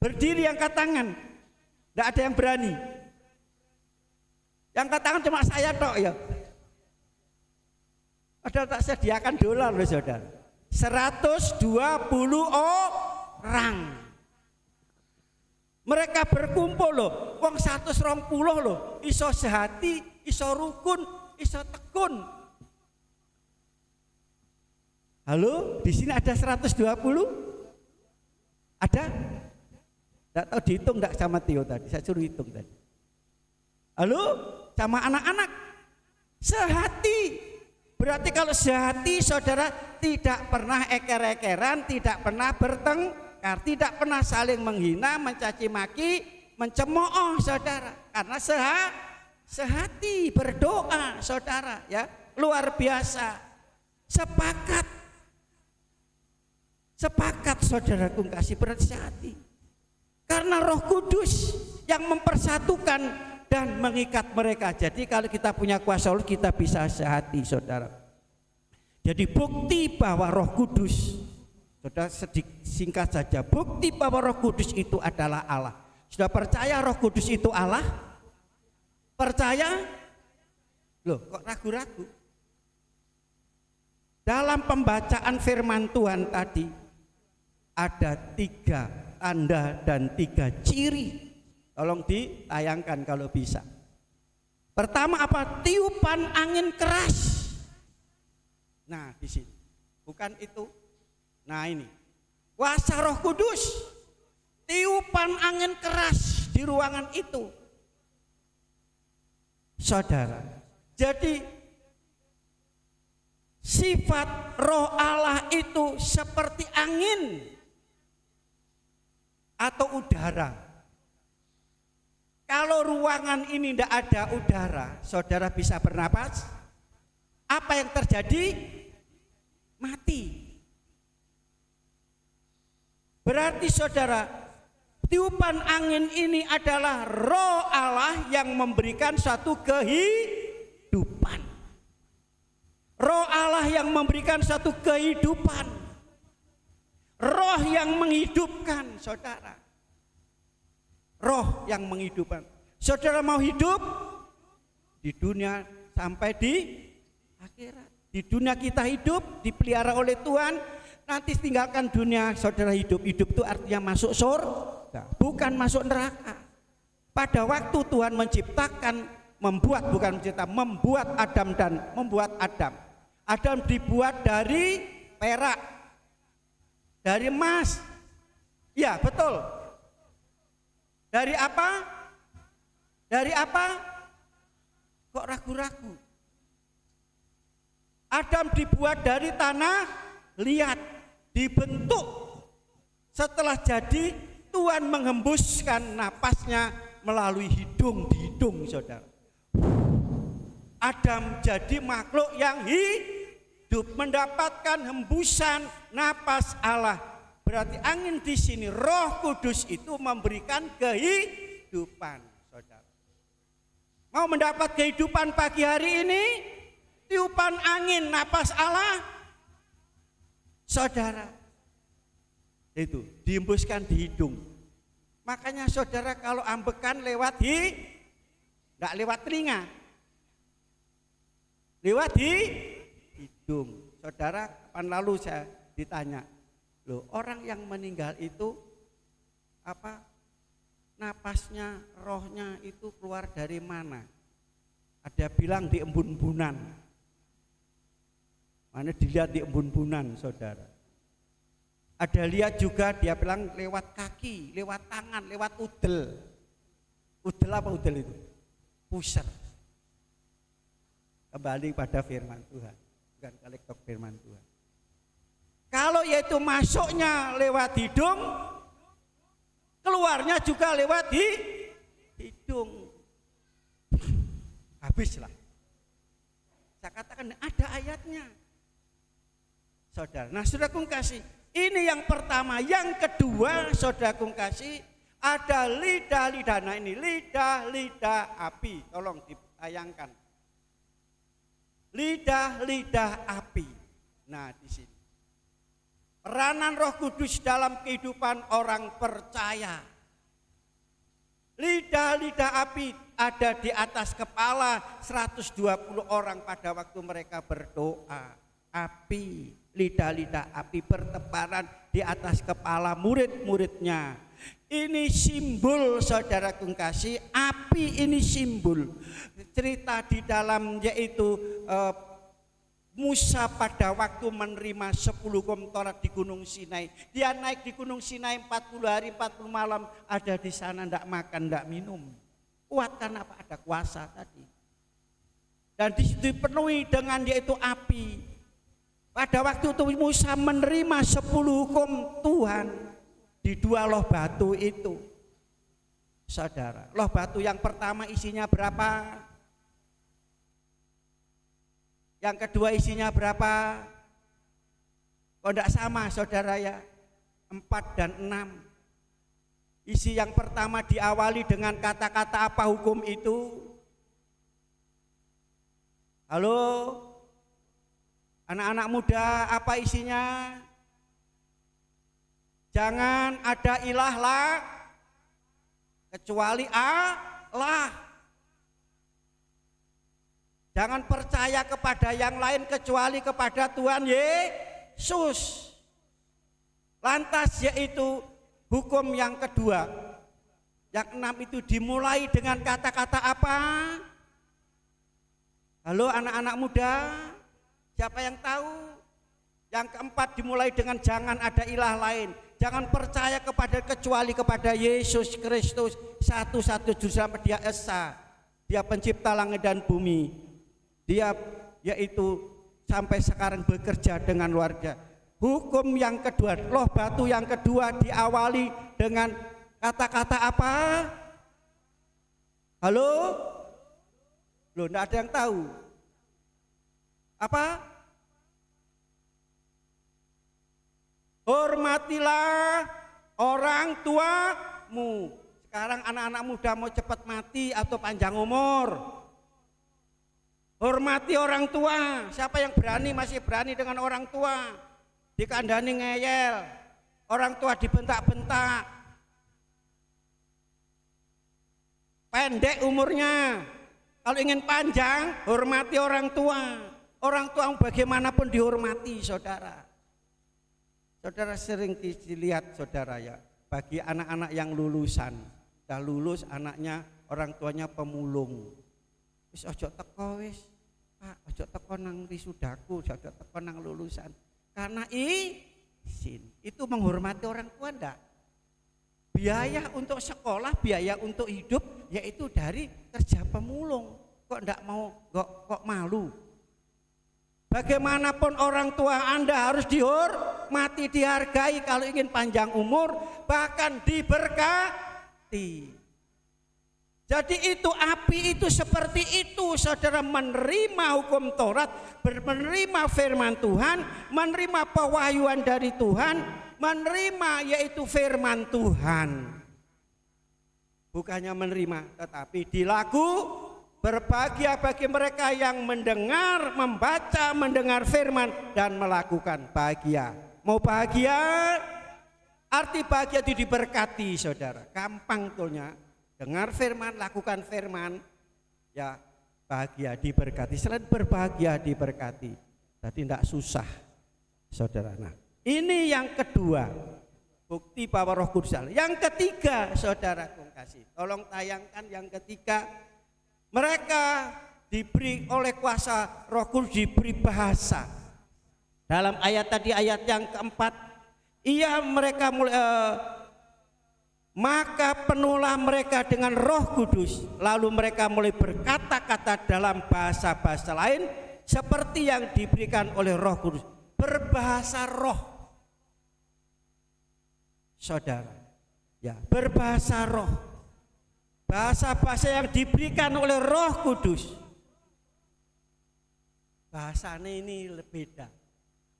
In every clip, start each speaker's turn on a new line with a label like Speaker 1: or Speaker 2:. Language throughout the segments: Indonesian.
Speaker 1: Berdiri angkat tangan. Tidak ada yang berani. Yang angkat tangan cuma saya tok ya. Padahal tak sediakan dolar loh saudara. 120 orang. Mereka berkumpul loh. Wong 120 loh. Iso sehati, iso rukun, iso tekun. Halo, di sini ada 120? Ada? Tidak tahu dihitung enggak sama Tio tadi. Saya suruh hitung tadi. Halo, sama anak-anak. Sehati. Berarti kalau sehati saudara tidak pernah eker-ekeran, tidak pernah bertengkar, tidak pernah saling menghina, mencaci maki, mencemooh saudara. Karena sehati berdoa saudara ya, luar biasa. Sepakat saudaraku kasih berarti sehati. Karena Roh Kudus yang mempersatukan dan mengikat mereka. Jadi kalau kita punya kuasa roh kita bisa sehati saudara. Jadi bukti bahwa Roh Kudus, saudara singkat saja, bukti bahwa Roh Kudus itu adalah Allah. Sudah percaya Roh Kudus itu Allah? Percaya? Loh kok ragu-ragu? Dalam pembacaan firman Tuhan tadi ada 3 tanda dan 3 ciri. Tolong ditayangkan kalau bisa. Pertama apa? Tiupan angin keras. Nah di sini, bukan itu. Nah ini, kuasa Roh Kudus. Tiupan angin keras di ruangan itu. Saudara, jadi sifat Roh Allah itu seperti angin atau udara. Kalau ruangan ini tidak ada udara, saudara bisa bernapas. Apa yang terjadi? Mati. Berarti saudara, tiupan angin ini adalah Roh Allah yang memberikan suatu kehidupan. Roh Allah yang memberikan suatu kehidupan. Roh yang menghidupkan saudara. Roh yang menghidupkan. Saudara mau hidup di dunia sampai di akhirat. Di dunia kita hidup dipelihara oleh Tuhan. Nanti tinggalkan dunia saudara hidup. Hidup itu artinya masuk surga, bukan masuk neraka. Pada waktu Tuhan menciptakan, membuat Adam dan membuat Adam. Adam dibuat dari perak, dari emas. Ya betul. Dari apa? Dari apa? Kok ragu-ragu? Adam dibuat dari tanah liat, dibentuk. Setelah jadi, Tuhan menghembuskan napasnya melalui hidung di hidung saudara. Adam jadi makhluk yang hidup, mendapatkan hembusan napas Allah. Berarti angin di sini, Roh Kudus itu memberikan kehidupan, saudara. Mau mendapat kehidupan pagi hari ini? Tiupan angin, napas Allah, saudara. Itu dihembuskan di hidung. Makanya saudara kalau ambekan lewat enggak lewat telinga, lewat hidung. Saudara, kapan lalu saya ditanya, loh, orang yang meninggal itu apa? Napasnya, rohnya itu keluar dari mana? Ada bilang di embun-embunan. Mana dilihat di embun-embunan, saudara. Ada lihat juga dia bilang lewat kaki, lewat tangan, lewat udel. Udel apa udel itu? Pusar. Kembali pada firman Tuhan, bukan kolektor firman Tuhan. Kalau yaitu masuknya lewat hidung, keluarnya juga lewat hidung. Habislah. Saya katakan ada ayatnya. Saudara, nah saudaraku kasih, ini yang pertama. Yang kedua, saudaraku kasih, ada lidah-lidah. Nah ini lidah-lidah api. Tolong ditayangkan. Lidah-lidah api. Nah di sini peranan Roh Kudus dalam kehidupan orang percaya. Lidah-lidah api ada di atas kepala 120 orang pada waktu mereka berdoa. Api, lidah-lidah api bertebaran di atas kepala murid-muridnya. Ini simbol, saudara kasih, api ini simbol. Cerita di dalam yaitu Musa pada waktu menerima 10 hukum Taurat di Gunung Sinai. Dia naik di Gunung Sinai 40 hari 40 malam, ada di sana enggak makan, enggak minum. Kuat karena apa? Ada kuasa tadi. Dan dipenuhi dengan yaitu api. Pada waktu itu Musa menerima 10 hukum Tuhan di 2 loh batu itu. Saudara, loh batu yang pertama isinya berapa? Yang kedua isinya berapa? Kok enggak sama, saudara ya? 4 dan 6. Isi yang pertama diawali dengan kata-kata apa hukum itu? Halo? Anak-anak muda, apa isinya? Jangan ada ilah lah kecuali Allah. Jangan percaya kepada yang lain kecuali kepada Tuhan Yesus. Lantas yaitu hukum yang kedua. Yang 6 itu dimulai dengan kata-kata apa? Halo anak-anak muda, siapa yang tahu? Yang keempat dimulai dengan jangan ada ilah lain. Jangan percaya kecuali kepada Yesus Kristus, satu-satu juru selamat, Dia Esa. Dia pencipta langit dan bumi. Dia yaitu sampai sekarang bekerja dengan luar biasa. Hukum yang kedua, loh batu yang kedua diawali dengan kata-kata apa? Halo? Loh, enggak ada yang tahu. Apa? Hormatilah orang tuamu. Sekarang anak-anak muda mau cepat mati atau panjang umur? Hormati orang tua. Siapa yang berani, masih berani dengan orang tua? Dikandani ngeyel, orang tua dibentak-bentak, pendek umurnya. Kalau ingin panjang, hormati orang tua. Orang tua bagaimanapun dihormati, saudara. Saudara sering dilihat, saudara ya, bagi anak-anak yang lulusan, dah lulus anaknya, orang tuanya pemulung. Wis ojo teko wis, Pak, ojo teko nang wisudaku, ojo teko nang lulusan. Karena izin, itu menghormati orang tua ndak? Biaya untuk sekolah, biaya untuk hidup, yaitu dari kerja pemulung. Kok ndak mau, kok malu? Bagaimanapun orang tua Anda harus dihormati, dihargai kalau ingin panjang umur, bahkan diberkati. Jadi itu api itu seperti itu, saudara, menerima hukum Taurat, menerima firman Tuhan, menerima pewahyuan dari Tuhan, menerima yaitu firman Tuhan. Bukannya menerima, tetapi dilaku. Berbahagia bagi mereka yang mendengar, membaca, mendengar firman dan melakukan. Bahagia. Mau bahagia? Arti bahagia itu diberkati, saudara. Gampang tuhnya. Dengar firman, lakukan firman, ya bahagia, diberkati. Selain berbahagia, diberkati. Jadi tidak susah, saudara. Nah, ini yang kedua, bukti bahwa Roh Kudus Allah. Yang ketiga, saudara kasih, tolong tayangkan yang ketiga. Mereka diberi oleh kuasa Roh Kudus, diberi bahasa. Dalam ayat tadi, ayat yang keempat, mereka mulai maka penuhlah mereka dengan Roh Kudus, lalu mereka mulai berkata-kata dalam bahasa-bahasa lain seperti yang diberikan oleh Roh Kudus. Berbahasa roh, saudara, ya, berbahasa roh, bahasa-bahasa yang diberikan oleh Roh Kudus. Bahasanya ini beda.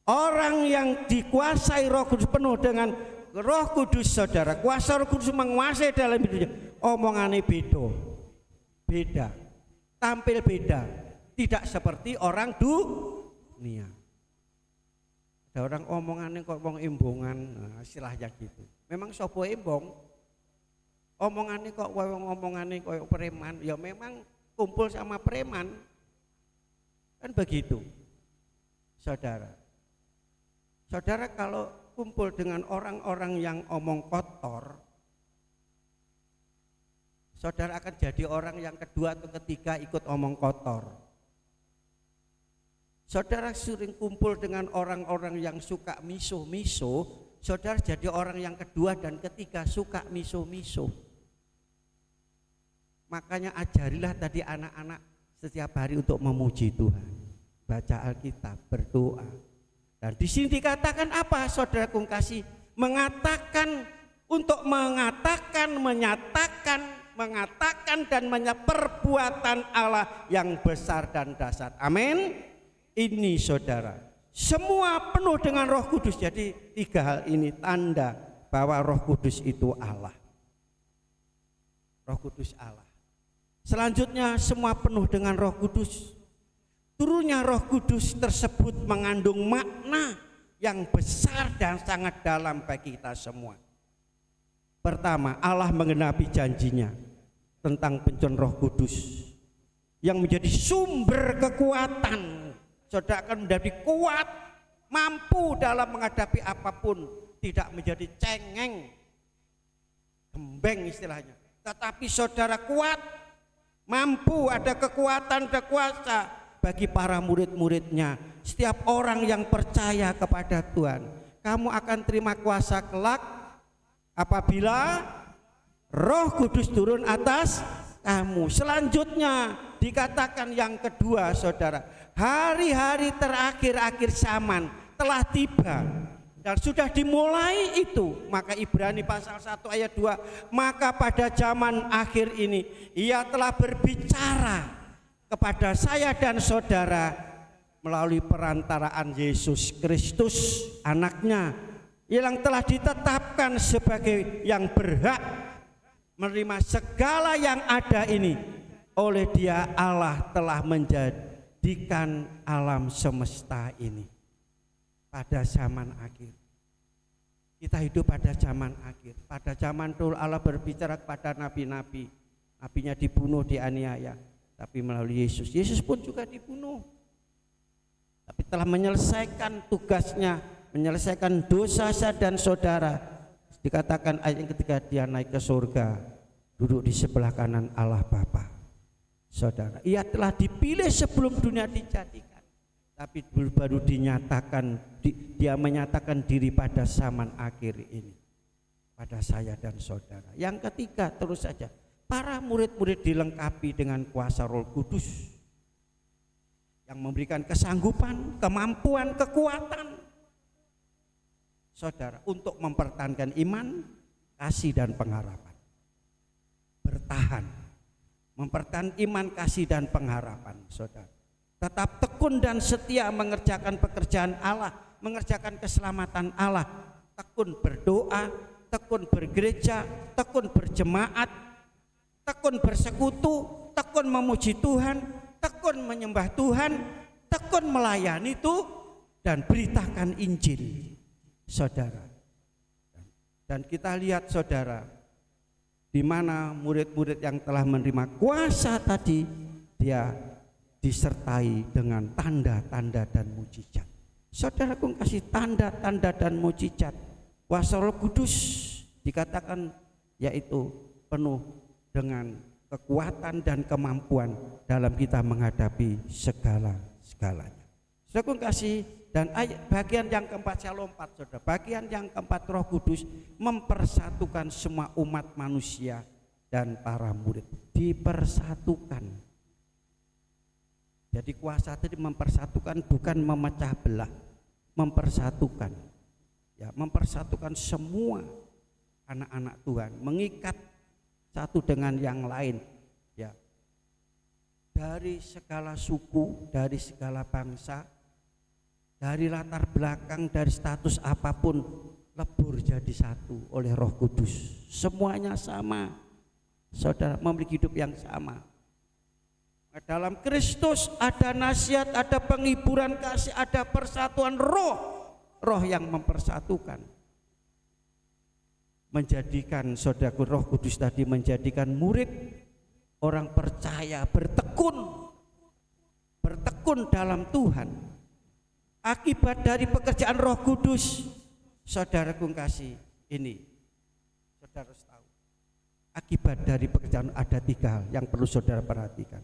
Speaker 1: Orang yang dikuasai Roh Kudus, penuh dengan Roh Kudus, saudara, kuasa Roh Kudus menguasai dalam hidupnya, omongannya beda, tampil beda, tidak seperti orang dunia. Ada orang omongannya kok wong embongan, nah, istilahnya gitu. Memang sopo embong? Omongannya kok ngomongannya koyo preman, ya memang kumpul sama preman. Kan begitu. Saudara. Saudara kalau kumpul dengan orang-orang yang omong kotor, saudara akan jadi orang yang kedua atau ketiga ikut omong kotor. Saudara sering kumpul dengan orang-orang yang suka miso-miso, saudara jadi orang yang kedua dan ketiga suka miso-miso. Makanya ajarilah tadi anak-anak setiap hari untuk memuji Tuhan, baca Alkitab, berdoa. Dan di sini dikatakan apa, saudara kung kasih? Mengatakan, untuk mengatakan, mengatakan dan perbuatan Allah yang besar dan dahsyat. Amin. Ini saudara, semua penuh dengan Roh Kudus. Jadi 3 hal ini tanda bahwa Roh Kudus itu Allah. Roh Kudus Allah. Selanjutnya semua penuh dengan Roh Kudus. Turunnya Roh Kudus tersebut mengandung makna yang besar dan sangat dalam bagi kita semua. Pertama, Allah menggenapi janjinya tentang pencurahan Roh Kudus yang menjadi sumber kekuatan. Saudara akan menjadi kuat, mampu dalam menghadapi apapun, tidak menjadi cengeng, gembeng istilahnya. Tetapi saudara kuat, mampu, ada kekuatan, ada kuasa bagi para murid-muridnya. Setiap orang yang percaya kepada Tuhan, kamu akan terima kuasa kelak apabila Roh Kudus turun atas kamu. Selanjutnya dikatakan yang kedua, saudara, hari-hari terakhir akhir zaman telah tiba dan sudah dimulai itu. Maka Ibrani pasal 1 ayat 2, maka pada zaman akhir ini Ia telah berbicara kepada saya dan saudara melalui perantaraan Yesus Kristus, anaknya yang telah ditetapkan sebagai yang berhak menerima segala yang ada ini. Oleh Dia Allah telah menjadikan alam semesta ini. Pada zaman akhir, kita hidup pada zaman akhir. Pada zaman dulu Allah berbicara kepada nabi-nabi, nabinya dibunuh, dianiaya, tapi melalui Yesus, Yesus pun juga dibunuh, tapi telah menyelesaikan tugasnya, menyelesaikan dosa saya dan saudara. Dikatakan ayat yang ketiga, Dia naik ke surga, duduk di sebelah kanan Allah Bapa. Saudara, Ia telah dipilih sebelum dunia dijadikan, tapi baru dinyatakan, Dia menyatakan diri pada zaman akhir ini pada saya dan saudara. Yang ketiga, terus saja, para murid-murid dilengkapi dengan kuasa Roh Kudus yang memberikan kesanggupan, kemampuan, kekuatan, saudara, untuk mempertahankan iman, kasih dan pengharapan. Bertahan, mempertahankan iman, kasih dan pengharapan, saudara. Tetap tekun dan setia mengerjakan pekerjaan Allah, mengerjakan keselamatan Allah. Tekun berdoa, tekun bergereja, tekun berjemaat, tekun bersekutu, tekun memuji Tuhan, tekun menyembah Tuhan, tekun melayani itu, dan beritakan Injil, saudara. Dan kita lihat, saudara, di mana murid-murid yang telah menerima kuasa tadi, dia disertai dengan tanda-tanda dan mujizat. Saudaraku kasih, tanda-tanda dan mujizat kuasa Roh Kudus dikatakan yaitu penuh dengan kekuatan dan kemampuan dalam kita menghadapi segala-segalanya. Saudaraku kasih, dan ayat bagian yang keempat, saya lompat, saudara. Bagian yang keempat, Roh Kudus mempersatukan semua umat manusia dan para murid, dipersatukan. Jadi kuasa tadi mempersatukan, bukan memecah belah, mempersatukan. Ya, mempersatukan semua anak-anak Tuhan, mengikat satu dengan yang lain. Ya, dari segala suku, dari segala bangsa, dari latar belakang, dari status apapun, lebur jadi satu oleh Roh Kudus. Semuanya sama, saudara, memiliki hidup yang sama. Dalam Kristus ada nasihat, ada penghiburan kasih, ada persatuan roh, roh yang mempersatukan. menjadikan saudaraku Roh Kudus tadi menjadikan murid orang percaya bertekun dalam Tuhan. Akibat dari pekerjaan Roh Kudus, saudaraku kasih ini, saudara harus tahu. Akibat dari pekerjaan ada 3 hal yang perlu saudara perhatikan.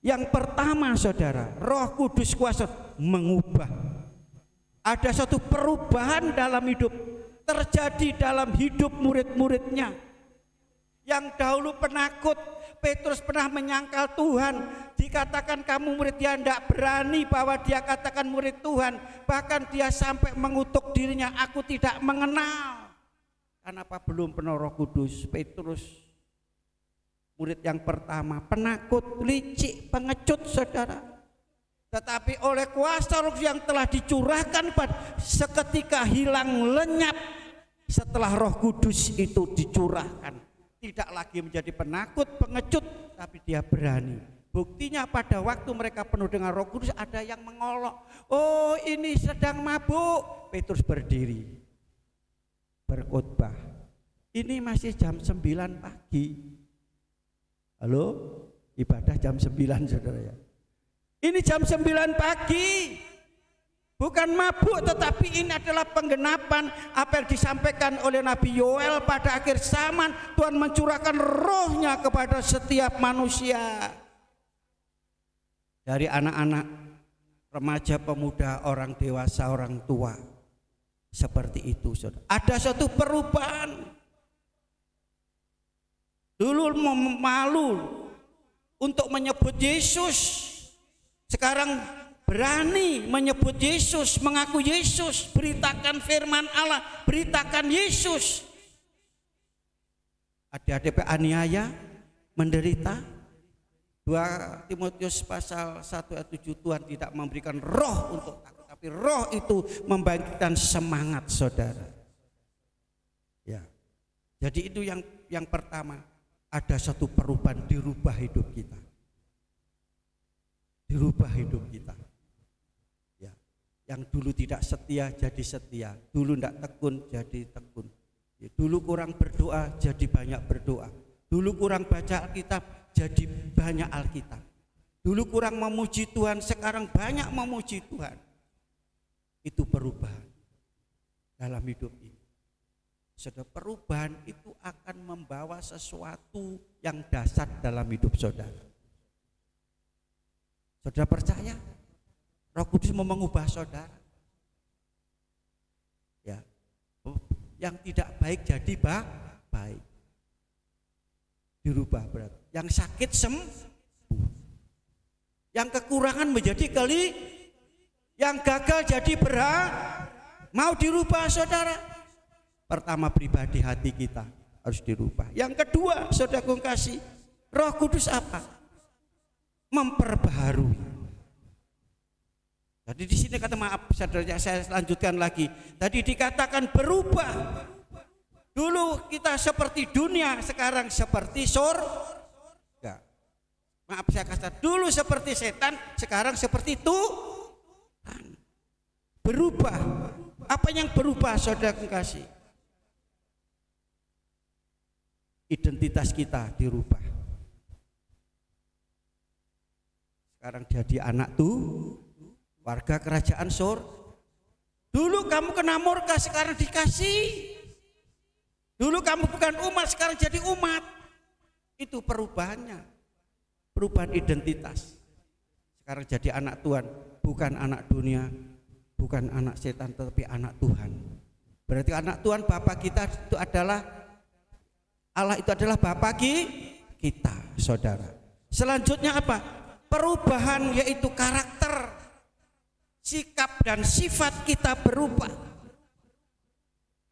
Speaker 1: Yang pertama saudara, Roh Kudus kuasa mengubah. Ada satu perubahan dalam hidup terjadi dalam hidup murid-muridnya. Yang dahulu penakut, Petrus pernah menyangkal Tuhan, dikatakan kamu murid dia, tidak berani bahwa dia katakan murid Tuhan. Bahkan dia sampai mengutuk dirinya, aku tidak mengenal. Kenapa belum penuh Roh Kudus? Petrus murid yang pertama, penakut, licik, pengecut saudara. Tetapi oleh kuasa Roh yang telah dicurahkan seketika hilang lenyap setelah Roh Kudus itu dicurahkan. Tidak lagi menjadi penakut, pengecut, tapi dia berani. Buktinya pada waktu mereka penuh dengan Roh Kudus ada yang mengolok. Oh, ini sedang mabuk. Petrus berdiri berkhotbah. Ini masih jam 9 pagi. Halo, ibadah jam 9 saudara ya. Ini jam 9 pagi. Bukan mabuk, tetapi ini adalah penggenapan apa yang disampaikan oleh Nabi Yoel pada akhir zaman. Tuhan mencurahkan rohnya kepada setiap manusia. Dari anak-anak, remaja, pemuda, orang dewasa, orang tua. Seperti itu saudara. Ada satu perubahan. Dulu malu untuk menyebut Yesus. Sekarang berani menyebut Yesus, mengaku Yesus, beritakan firman Allah, beritakan Yesus. Adik-adik aniaya, menderita. 2 Timotius pasal 1 ayat 7, Tuhan tidak memberikan roh untuk takut, tapi roh itu membangkitkan semangat saudara. Ya. Jadi itu yang pertama, ada satu perubahan, dirubah hidup kita. Dirubah hidup kita. Ya. Yang dulu tidak setia jadi setia, dulu tidak tekun jadi tekun. Ya, dulu kurang berdoa jadi banyak berdoa. Dulu kurang baca Alkitab jadi banyak Alkitab. Dulu kurang memuji Tuhan, sekarang banyak memuji Tuhan. Itu perubahan dalam hidup ini. Saudara, perubahan itu akan membawa sesuatu yang dasar dalam hidup saudara. Saudara percaya Roh Kudus mau mengubah saudara? Ya, yang tidak baik jadi baik. Dirubah berarti. Yang sakit sembuh. Yang kekurangan menjadi yang gagal jadi mau dirubah saudara. Pertama, pribadi hati kita harus dirubah. Yang kedua, saudara kasih, Roh Kudus apa? Memperbaharui. Jadi di sini kata maaf saudara, saya lanjutkan lagi. Tadi dikatakan berubah. Dulu kita seperti dunia, sekarang seperti surga. Maaf saya kata, dulu seperti setan, sekarang seperti Tuhan. Berubah. Apa yang berubah saudara kasih? Identitas kita dirubah. Sekarang jadi anak warga kerajaan surga. Dulu kamu kena murka, sekarang dikasih. Dulu kamu bukan umat, sekarang jadi umat. Itu perubahannya. Perubahan identitas. Sekarang jadi anak Tuhan, bukan anak dunia, bukan anak setan, tetapi anak Tuhan. Berarti anak Tuhan, Bapa kita itu adalah Allah, itu adalah Bapa kita, saudara. Selanjutnya apa? Perubahan, yaitu karakter, sikap dan sifat kita berubah.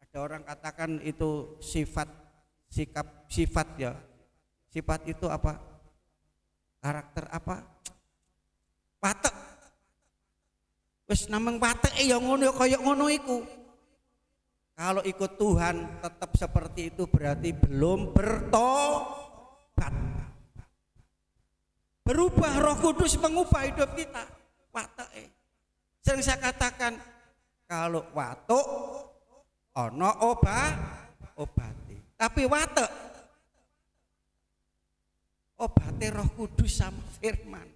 Speaker 1: Ada orang katakan itu sifat ya. Sifat itu apa? Karakter apa? Watek. Wis namung watek ya ngono kaya ngono iku. Kalau ikut Tuhan tetap seperti itu berarti belum bertobat. Berubah, Roh Kudus mengubah hidup kita. Watek. Sering saya katakan, kalau watuk ono obate. Tapi watek obate Roh Kudus sama firman.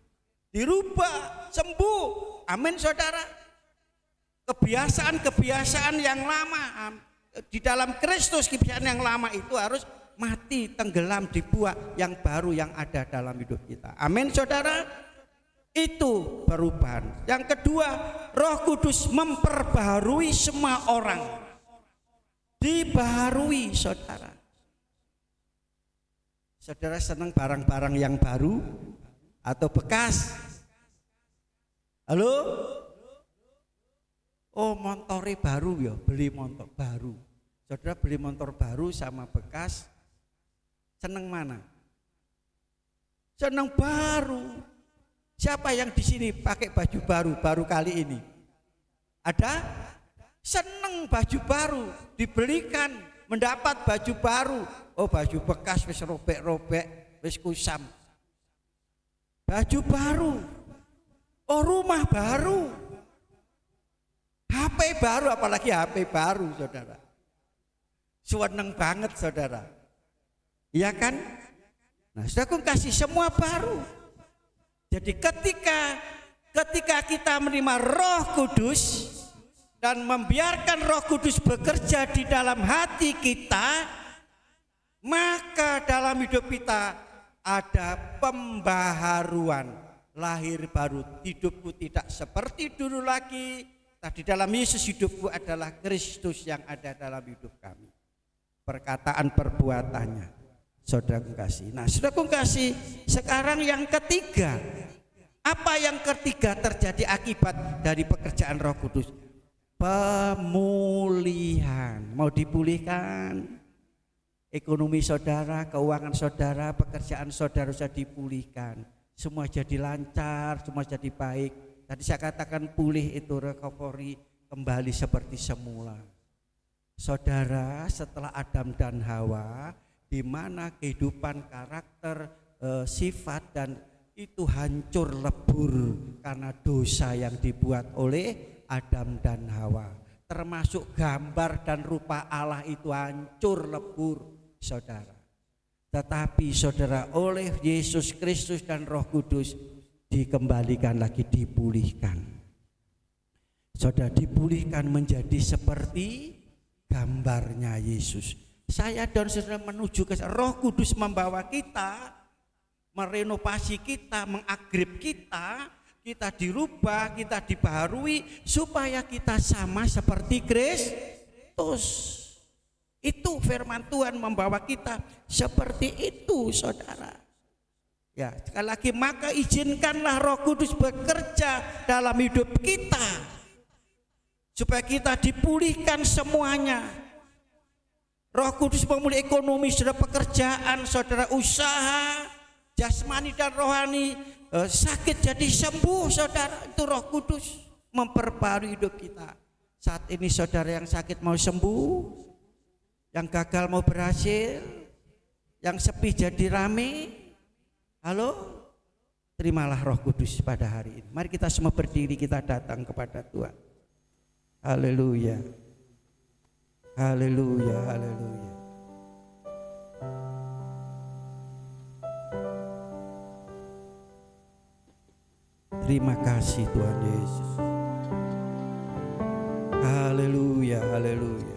Speaker 1: Dirubah, sembuh. Amin saudara. Kebiasaan-kebiasaan yang lama di dalam Kristus, kebiasaan yang lama itu harus mati, tenggelam, dibuang. Yang baru yang ada dalam hidup kita. Amin saudara. Itu perubahan. Yang kedua, Roh Kudus memperbaharui semua orang. Dibaharui saudara. Saudara senang barang-barang yang baru atau bekas? Halo? Oh, montore baru ya, beli motor baru. Saudara beli motor baru sama bekas, seneng mana? Seneng baru. Siapa yang di sini pakai baju baru kali ini? Ada? Seneng baju baru, dibelikan, mendapat baju baru. Oh, baju bekas wis robek-robek, wis kusam. Baju baru. Oh, rumah baru. HP baru, apalagi HP baru saudara. Seneng banget saudara. Iya kan? Nah, saudara kasih semua baru. Jadi ketika kita menerima Roh Kudus dan membiarkan Roh Kudus bekerja di dalam hati kita, maka dalam hidup kita ada pembaharuan, lahir baru. Hidupku tidak seperti dulu lagi. Tadi dalam Yesus hidupku adalah Kristus yang ada dalam hidup kami. Perkataan perbuatannya. Saudara kasih. Nah, saudara kasih, sekarang yang ketiga. Apa yang ketiga terjadi akibat dari pekerjaan Roh Kudus? Pemulihan. Mau dipulihkan ekonomi saudara, keuangan saudara, pekerjaan saudara sudah dipulihkan. Semua jadi lancar, semua jadi baik. Tadi saya katakan pulih itu recovery, kembali seperti semula. Saudara, setelah Adam dan Hawa, di mana kehidupan karakter, sifat dan itu hancur lebur karena dosa yang dibuat oleh Adam dan Hawa. Termasuk gambar dan rupa Allah itu hancur lebur saudara. Tetapi saudara, oleh Yesus Kristus dan Roh Kudus dikembalikan lagi, dipulihkan. Saudara, dipulihkan menjadi seperti gambarnya Yesus. Saya dan saudara menuju ke Roh Kudus membawa kita, merenovasi kita, mengagrip kita, kita dirubah, kita dibaharui supaya kita sama seperti Kristus. Itu firman Tuhan membawa kita seperti itu saudara. Ya, sekali lagi, maka izinkanlah Roh Kudus bekerja dalam hidup kita supaya kita dipulihkan semuanya. Roh Kudus memulih ekonomi, saudara, pekerjaan, saudara, usaha, jasmani dan rohani, sakit jadi sembuh, saudara. Itu Roh Kudus memperbarui hidup kita. Saat ini saudara yang sakit mau sembuh, yang gagal mau berhasil, yang sepi jadi rame. Halo, terimalah Roh Kudus pada hari ini. Mari kita semua berdiri, kita datang kepada Tuhan. Haleluya. Haleluya, haleluya. Terima kasih Tuhan Yesus. Haleluya, haleluya.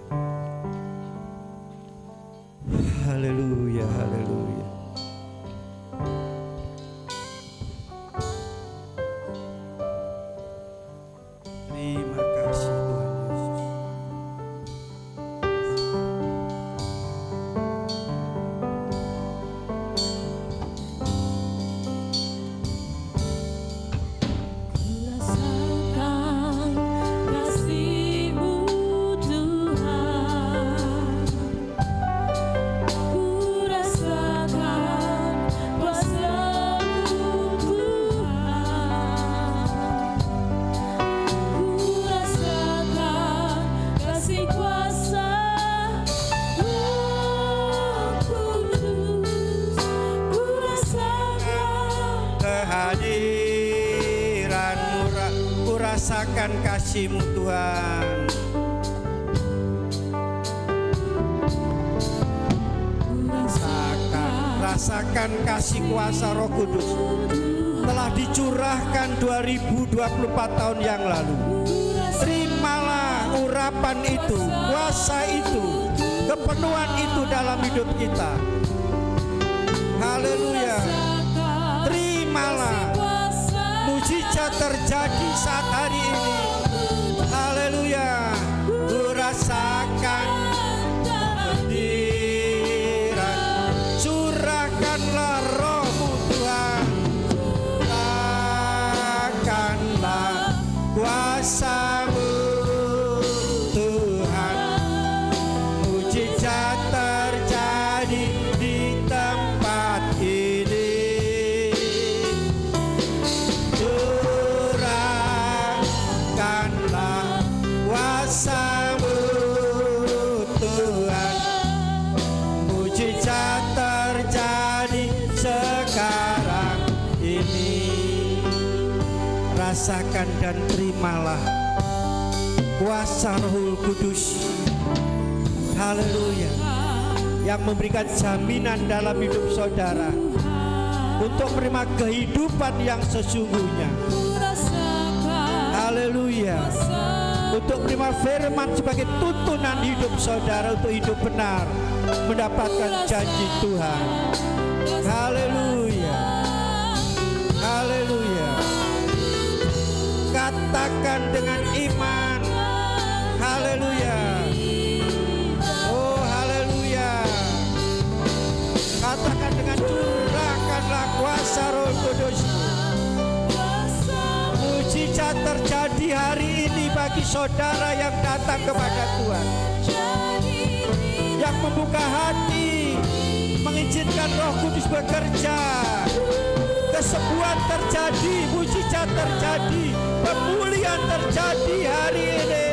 Speaker 1: Haleluya, haleluya. Terima kasih Tuhan Yesus. Rasakan kasih-Mu Tuhan. Rasakan kasih kuasa Roh Kudus telah dicurahkan 2024 tahun yang lalu. Terimalah urapan itu, kuasa itu, kepenuhan itu dalam hidup kita. Haleluya. Terimalah mujizat terjadi saat hari ini. Haleluya. Ku rasakan kehadiran, curahkanlah Roh-Mu Tuhan, curahkanlah kuasa-Mu Tuhan. Mujizat terjadi di tempat ini. Curahkanlah kuasa-Mu Tuhan. Mujizat terjadi sekarang ini. Rasakan dan terimalah kuasa Roh Kudus. Haleluya. Yang memberikan jaminan dalam hidup saudara untuk menerima kehidupan yang sesungguhnya. Haleluya. Untuk menerima firman sebagai tuntunan hidup saudara untuk hidup benar, mendapatkan janji Tuhan. Haleluya. Haleluya. Katakan dengan iman. Haleluya. Oh haleluya. Katakan dengan curahkanlah kuasa Roh Kudus. Mujizat terjadi hari ini bagi saudara yang datang kepada Tuhan, yang membuka hati, mengizinkan Roh Kudus bekerja. Kesembuhan terjadi, mujizat terjadi, pemulihan terjadi hari ini.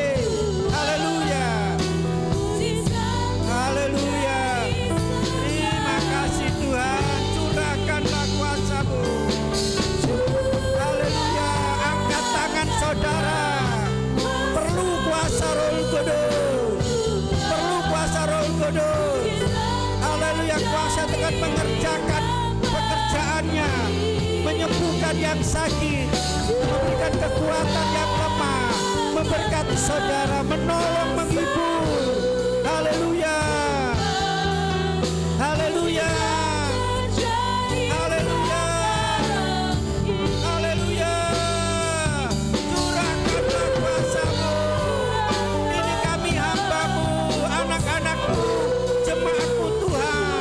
Speaker 1: Haleluya. Haleluya. Terima kasih Tuhan, curahkanlah kuasa-Mu. Haleluya. Angkat tangan saudara. Perlu kuasa Roh Kudus. Perlu kuasa Roh Kudus. Haleluya. Kuasa dengan mengerjakan pekerjaannya, menyembuhkan yang sakit, memberikan kekuatan yang lemah, memberkati saudara, menolong, menghibur. Haleluya. Haleluya. Haleluya. Haleluya. Curahkanlah kuasa-Mu. Ini kami hamba-Mu, anak-anak-Mu, jemaat-Mu Tuhan.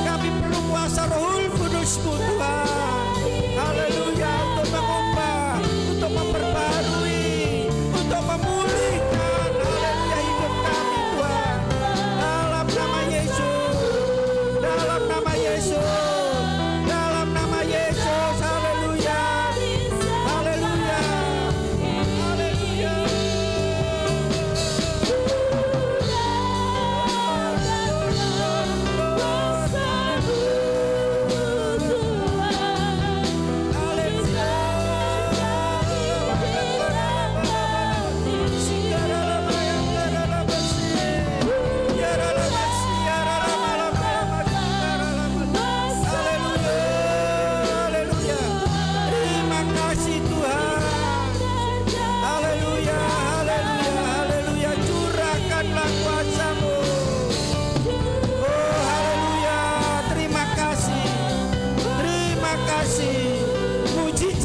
Speaker 1: Kami perlu kuasa Roh Kudus-Mu Tuhan. Haleluya. Untuk mengubah, untuk memperbarui, untuk memulihkan, haleluya, hidup kami Tuhan. Dalam nama Yesus. Dalam nama Yesus. Dalam nama Yesus. Haleluya. Haleluya. Haleluya.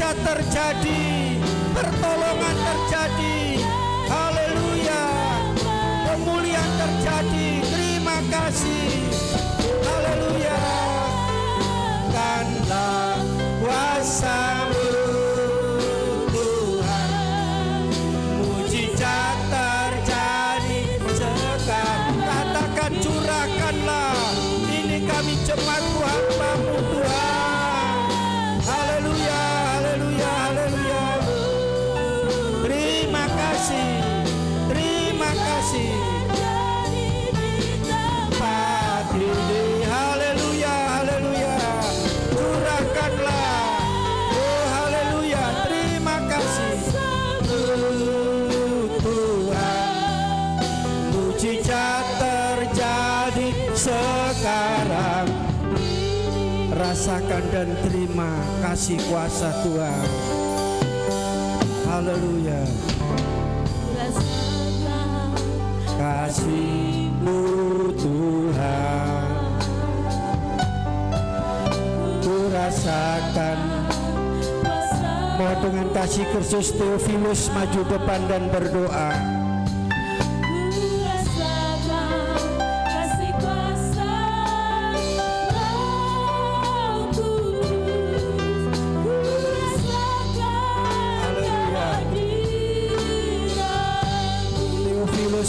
Speaker 1: Terjadi, pertolongan terjadi, haleluya, pemulihan terjadi, terima kasih, haleluya. Karena kuasa-Mu Tuhan, mujizat terjadi sekarang. Katakan curahkanlah, ini kami jemaat hamba-Mu Tuhan. Haleluya. Haleluya, haleluya. Terima kasih, terima kasih. Tempat Rasakan dan terima kasih kuasa Tuhan. Haleluya.
Speaker 2: Rasakan
Speaker 1: Kasih-Mu Tuhan, ku rasakan. Mau dengan kasih Kristus, Theophilus maju depan dan berdoa.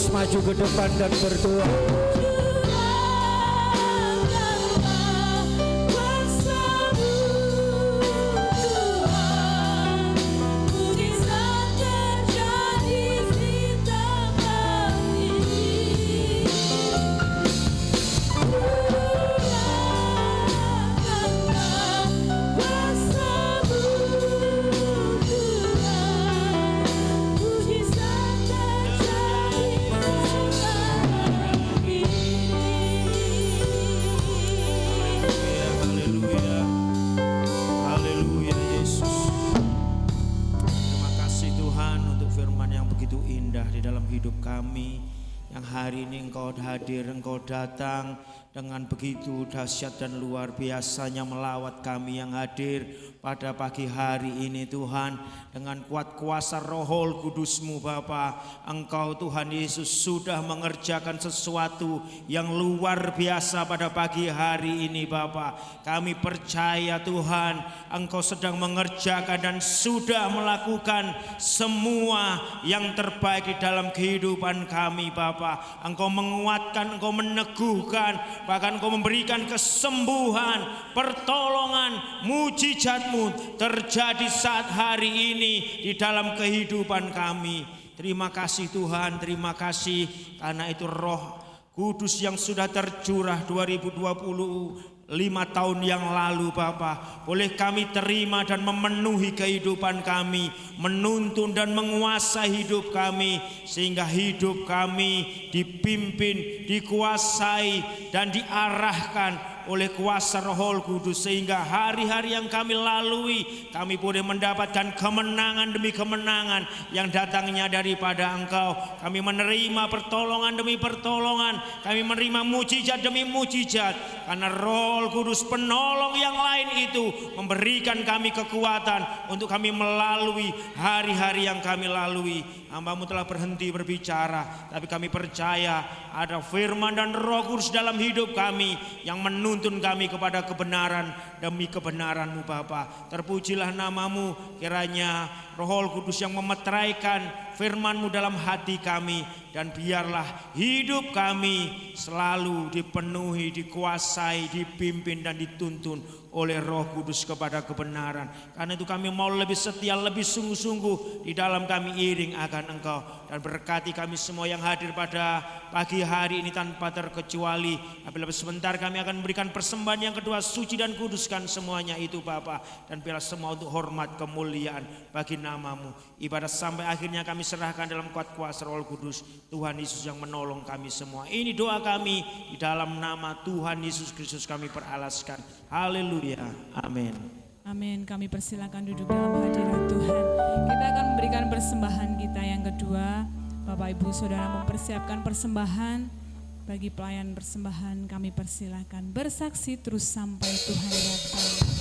Speaker 1: Maju ke depan dan berdoa. Hari ini Engkau hadir, Engkau datang dengan begitu dahsyat dan luar biasanya melawat kami yang hadir pada pagi hari ini Tuhan. Dengan kuat kuasa Roh Kudus-Mu Bapa, Engkau Tuhan Yesus sudah mengerjakan sesuatu yang luar biasa pada pagi hari ini Bapa. Kami percaya Tuhan, Engkau sedang mengerjakan dan sudah melakukan semua yang terbaik di dalam kehidupan kami Bapa. Engkau menguatkan, Engkau meneguhkan, bahkan Engkau memberikan kesembuhan, pertolongan, mujizat-Mu terjadi saat hari ini di dalam kehidupan kami. Terima kasih Tuhan, terima kasih karena itu Roh Kudus yang sudah tercurah 2025 tahun yang lalu Bapa, boleh kami terima dan memenuhi kehidupan kami, menuntun dan menguasai hidup kami, sehingga hidup kami dipimpin, dikuasai dan diarahkan oleh kuasa Roh Kudus, sehingga hari-hari yang kami lalui kami boleh mendapatkan kemenangan demi kemenangan yang datangnya daripada Engkau. Kami menerima pertolongan demi pertolongan, kami menerima mujizat demi mujizat, karena Roh Kudus penolong yang lain itu memberikan kami kekuatan untuk kami melalui hari-hari yang kami lalui. Hamba-Mu telah berhenti berbicara, tapi kami percaya ada firman dan Roh Kudus dalam hidup kami yang menuntun kami kepada kebenaran demi kebenaran-Mu Bapa. Terpujilah nama-Mu, kiranya Roh Kudus yang memeteraikan firman-Mu dalam hati kami, dan biarlah hidup kami selalu dipenuhi, dikuasai, dipimpin dan dituntun oleh Roh Kudus kepada kebenaran. Karena itu kami mau lebih setia, lebih sungguh-sungguh di dalam kami iring akan Engkau. Dan berkati kami semua yang hadir pada pagi hari ini tanpa terkecuali. Apabila sebentar kami akan memberikan persembahan yang kedua, suci dan kuduskan semuanya itu Bapa. Dan biarlah semua untuk hormat kemuliaan bagi nama-Mu. Ibadah sampai akhirnya kami serahkan dalam kuat kuasa Roh Kudus, Tuhan Yesus yang menolong kami semua. Ini doa kami di dalam nama Tuhan Yesus Kristus kami peralaskan. Haleluya. Amin.
Speaker 2: Amin. Kami persilakan duduk dalam hadirat Tuhan. Kita akan memberikan persembahan kita yang kedua. Bapak Ibu Saudara mempersiapkan persembahan. Bagi pelayan persembahan kami persilakan bersaksi terus sampai Tuhan datang.